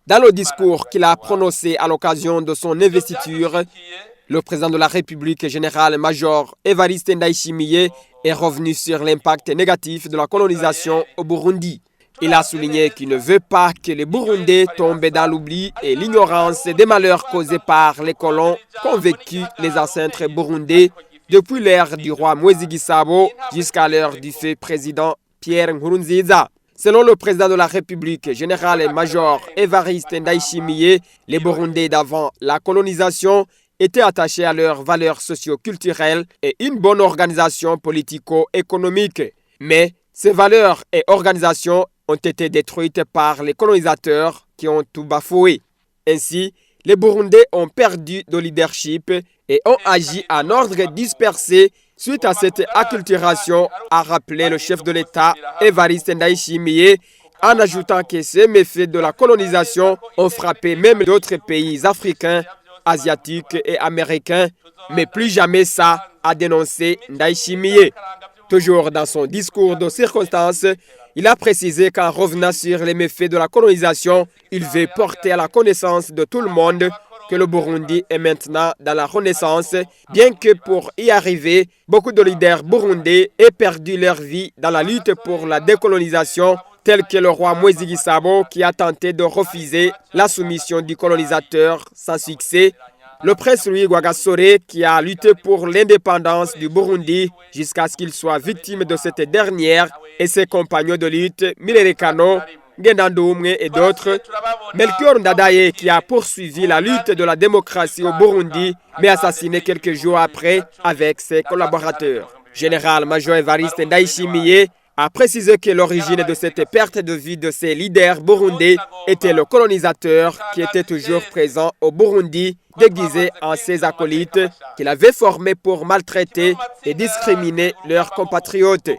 Dans le discours qu'il a prononcé à l'occasion de son investiture, le président de la République, général-major Evariste Ndayishimiye, est revenu sur l'impact négatif de la colonisation au Burundi. Il a souligné qu'il ne veut pas que les Burundais tombent dans l'oubli et l'ignorance des malheurs causés par les colons qu'ont vécu les ancêtres burundais depuis l'ère du roi Moïse Gisabo jusqu'à l'heure du feu président Pierre Nkurunziza. Selon le président de la République, général-major Evariste Ndayishimiye, les Burundais d'avant la colonisation étaient attachés à leurs valeurs socio-culturelles et une bonne organisation politico-économique. Mais ces valeurs et organisations ont été détruites par les colonisateurs qui ont tout bafoué. Ainsi, les Burundais ont perdu de leadership et ont agi en ordre dispersé suite à cette acculturation, a rappelé le chef de l'État Evariste Ndayishimiye, en ajoutant que ces méfaits de la colonisation ont frappé même d'autres pays africains, asiatiques et américains, mais plus jamais ça, a dénoncé Ndayishimiye. Toujours dans son discours de circonstance, il a précisé qu'en revenant sur les méfaits de la colonisation, il veut porter à la connaissance de tout le monde que le Burundi est maintenant dans la renaissance, bien que pour y arriver, beaucoup de leaders burundais aient perdu leur vie dans la lutte pour la décolonisation, tel que le roi Moïse Gisabo qui a tenté de refuser la soumission du colonisateur sans succès, le prince Louis Rwagasore qui a lutté pour l'indépendance du Burundi jusqu'à ce qu'il soit victime de cette dernière, et ses compagnons de lutte Milere Kano, Ngendandoumwe et d'autres, Melchior Ndadaye qui a poursuivi la lutte de la démocratie au Burundi, mais assassiné quelques jours après avec ses collaborateurs. Général-major Evariste Ndayishimiye a précisé que l'origine de cette perte de vie de ces leaders burundais était le colonisateur qui était toujours présent au Burundi, déguisé en ses acolytes qu'il avait formés pour maltraiter et discriminer leurs compatriotes.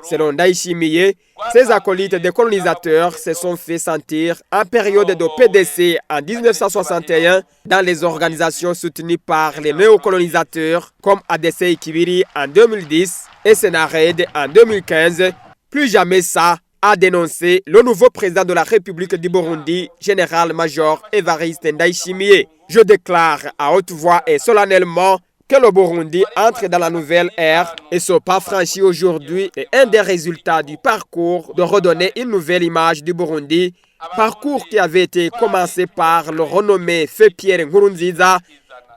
Selon Ndayishimiye, ces acolytes des colonisateurs se sont fait sentir en période de PDC en 1961 dans les organisations soutenues par les néocolonisateurs comme ADC Ikibiri en 2010 et Senared en 2015. Plus jamais ça, a dénoncé le nouveau président de la République du Burundi, général-major Evariste Ndayishimiye. Je déclare à haute voix et solennellement que le Burundi entre dans la nouvelle ère et ce pas franchi aujourd'hui est un des résultats du parcours de redonner une nouvelle image du Burundi, parcours qui avait été commencé par le renommé feu Pierre Nkurunziza,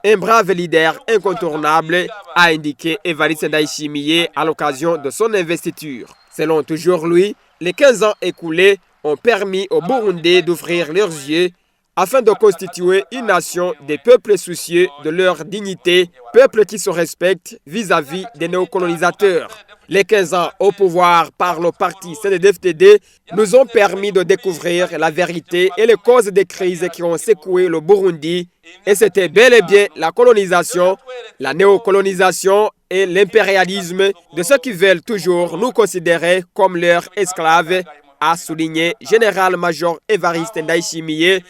un brave leader incontournable, a indiqué Evariste Ndayishimiye à l'occasion de son investiture. Selon toujours lui, les 15 ans écoulés ont permis aux Burundais d'ouvrir leurs yeux afin de constituer une nation des peuples soucieux de leur dignité, peuples qui se respectent vis-à-vis des néocolonisateurs. Les 15 ans au pouvoir par le parti CNDD-FDD nous ont permis de découvrir la vérité et les causes des crises qui ont secoué le Burundi. Et c'était bel et bien la colonisation, la néocolonisation et l'impérialisme de ceux qui veulent toujours nous considérer comme leurs esclaves, a souligné général-major Evariste Ndayishimiye,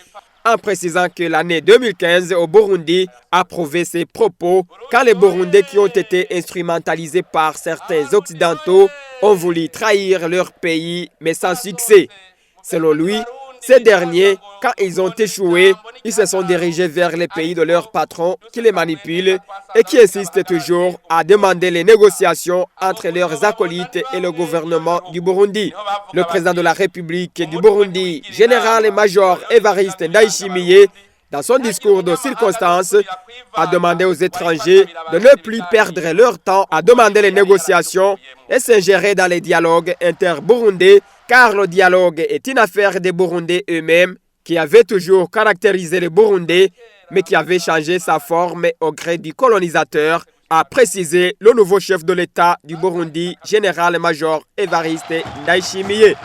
en précisant que l'année 2015 au Burundi a prouvé ses propos quand les Burundais qui ont été instrumentalisés par certains Occidentaux ont voulu trahir leur pays, mais sans succès. Selon lui, ces derniers, quand ils ont échoué, ils se sont dirigés vers les pays de leurs patrons qui les manipulent et qui insistent toujours à demander les négociations entre leurs acolytes et le gouvernement du Burundi. Le président de la République du Burundi, général-major Evariste Ndayishimiye, dans son discours de circonstance, a demandé aux étrangers de ne plus perdre leur temps à demander les négociations et s'ingérer dans les dialogues inter-burundais, car le dialogue est une affaire des Burundais eux-mêmes qui avaient toujours caractérisé les Burundais, mais qui avait changé sa forme au gré du colonisateur, a précisé le nouveau chef de l'État du Burundi, général-major Evariste Ndayishimiye.